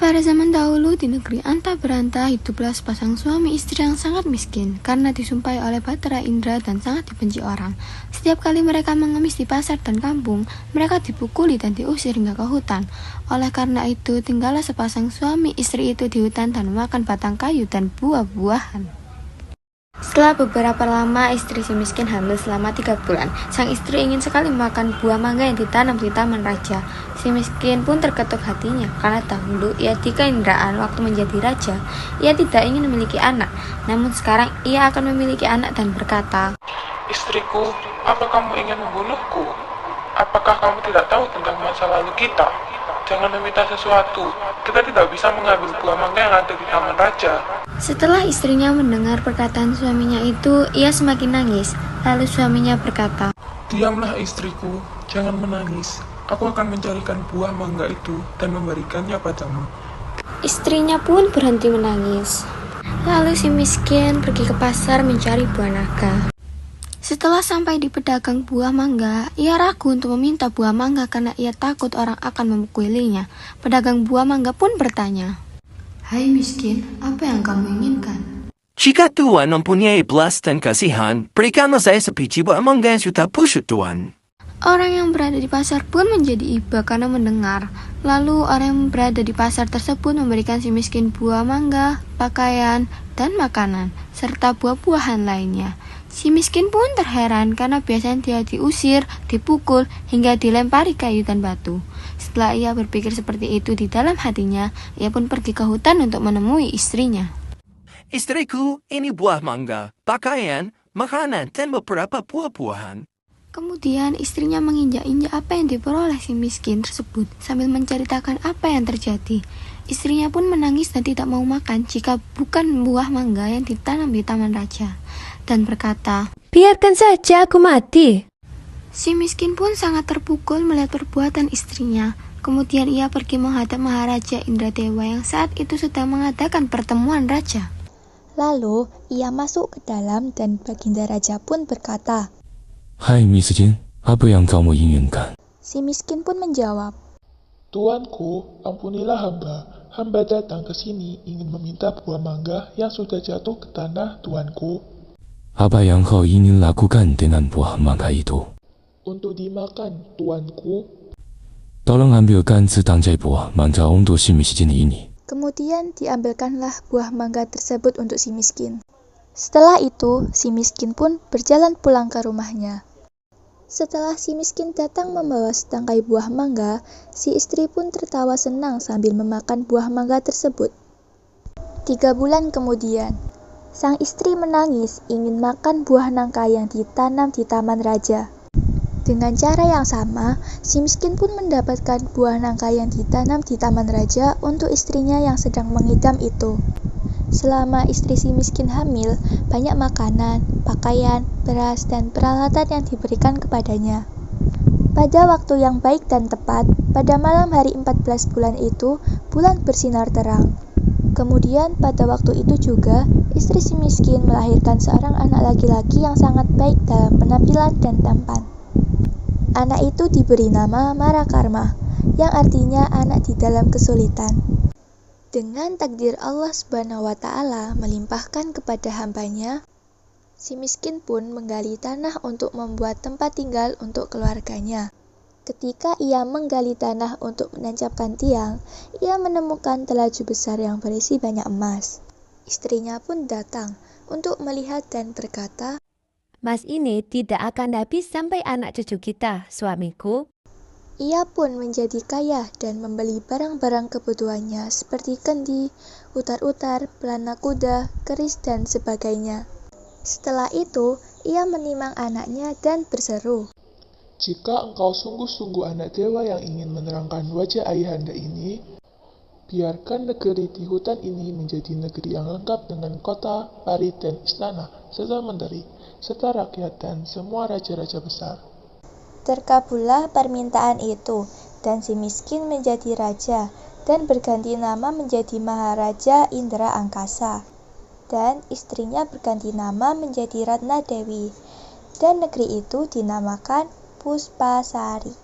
Pada zaman dahulu di negeri Anta Beranta hiduplah sepasang suami istri yang sangat miskin karena disumpahi oleh Batara Indra dan sangat dibenci orang. Setiap kali mereka mengemis di pasar dan kampung, mereka dipukuli dan diusir hingga ke hutan. Oleh karena itu, tinggallah sepasang suami istri itu di hutan dan memakan batang kayu dan buah-buahan. Setelah beberapa lama, istri si miskin hamil selama 3 bulan. Sang istri ingin sekali makan buah mangga yang ditanam di taman raja. Si miskin pun terketuk hatinya, karena dahulu ia dikeindaraan waktu menjadi raja. Ia tidak ingin memiliki anak, namun sekarang ia akan memiliki anak dan berkata, Istriku, apa kamu ingin membunuhku? Apakah kamu tidak tahu tentang masa lalu kita? Jangan meminta sesuatu. Kita tidak bisa mengambil buah mangga yang ada di taman raja. Setelah istrinya mendengar perkataan suaminya itu, ia semakin nangis. Lalu suaminya berkata, Diamlah istriku, jangan menangis. Aku akan mencarikan buah mangga itu dan memberikannya padamu. Istrinya pun berhenti menangis. Lalu si miskin pergi ke pasar mencari buah naga. Setelah sampai di pedagang buah mangga, ia ragu untuk meminta buah mangga karena ia takut orang akan memukulinya. Pedagang buah mangga pun bertanya, Hai miskin, apa yang kamu inginkan? Jika Tuan mempunyai belas dan kasihan, berikanlah saya sebiji buah mangga yang sudah busuk, Tuan. Orang yang berada di pasar pun menjadi iba karena mendengar. Lalu orang yang berada di pasar tersebut memberikan si miskin buah mangga, pakaian, dan makanan, serta buah-buahan lainnya. Si miskin pun terheran karena biasanya dia diusir, dipukul, hingga dilempari kayu dan batu. Setelah ia berpikir seperti itu di dalam hatinya, ia pun pergi ke hutan untuk menemui istrinya. Istriku, ini buah mangga, pakaian, makanan, dan beberapa buah-buahan. Kemudian istrinya menginjak-injak apa yang diperoleh si miskin tersebut sambil menceritakan apa yang terjadi. Istrinya pun menangis dan tidak mau makan jika bukan buah mangga yang ditanam di taman raja, dan berkata, Biarkan saja aku mati. Si miskin pun sangat terpukul melihat perbuatan istrinya. Kemudian ia pergi menghadap Maharaja Indradewa yang saat itu sedang mengadakan pertemuan raja. Lalu ia masuk ke dalam dan Baginda Raja pun berkata, Hai miskin, apa yang kamu inginkan? Si miskin pun menjawab, Tuanku, ampunilah hamba. Hamba datang ke sini ingin meminta buah mangga yang sudah jatuh ke tanah, Tuanku. Apa yang kau ingin lakukan dengan buah mangga itu? Untuk dimakan, Tuanku. Tolong ambilkan setangkai buah mangga untuk si miskin ini. Kemudian diambilkanlah buah mangga tersebut untuk si miskin. Setelah itu, si miskin pun berjalan pulang ke rumahnya. Setelah si miskin datang membawa setangkai buah mangga, si istri pun tertawa senang sambil memakan buah mangga tersebut. 3 bulan kemudian, sang istri menangis ingin makan buah nangka yang ditanam di taman raja. Dengan cara yang sama, si miskin pun mendapatkan buah nangka yang ditanam di taman raja untuk istrinya yang sedang mengidam itu. Selama istri si miskin hamil, banyak makanan, pakaian, beras, dan peralatan yang diberikan kepadanya. Pada waktu yang baik dan tepat, pada malam hari 14 bulan itu, bulan bersinar terang. Kemudian pada waktu itu juga, istri si miskin melahirkan seorang anak laki-laki yang sangat baik dalam penampilan dan tampan. Anak itu diberi nama Marakarma, yang artinya anak di dalam kesulitan. Dengan takdir Allah Subhanahu wa Ta'ala melimpahkan kepada hambanya, si miskin pun menggali tanah untuk membuat tempat tinggal untuk keluarganya. Ketika ia menggali tanah untuk menancapkan tiang, ia menemukan telaju besar yang berisi banyak emas. Istrinya pun datang untuk melihat dan berkata, Mas ini tidak akan habis sampai anak cucu kita, suamiku. Ia pun menjadi kaya dan membeli barang-barang kebutuhannya seperti kendi, utar-utar, pelana kuda, keris, dan sebagainya. Setelah itu, ia menimang anaknya dan berseru, Jika engkau sungguh-sungguh anak dewa yang ingin menerangkan wajah ayahanda ini, biarkan negeri di hutan ini menjadi negeri yang lengkap dengan kota, parit, dan istana, serta menteri, serta rakyat dan semua raja-raja besar. Terkabullah permintaan itu, dan si miskin menjadi raja, dan berganti nama menjadi Maharaja Indra Angkasa. Dan istrinya berganti nama menjadi Ratna Dewi, dan negeri itu dinamakan Puspasari.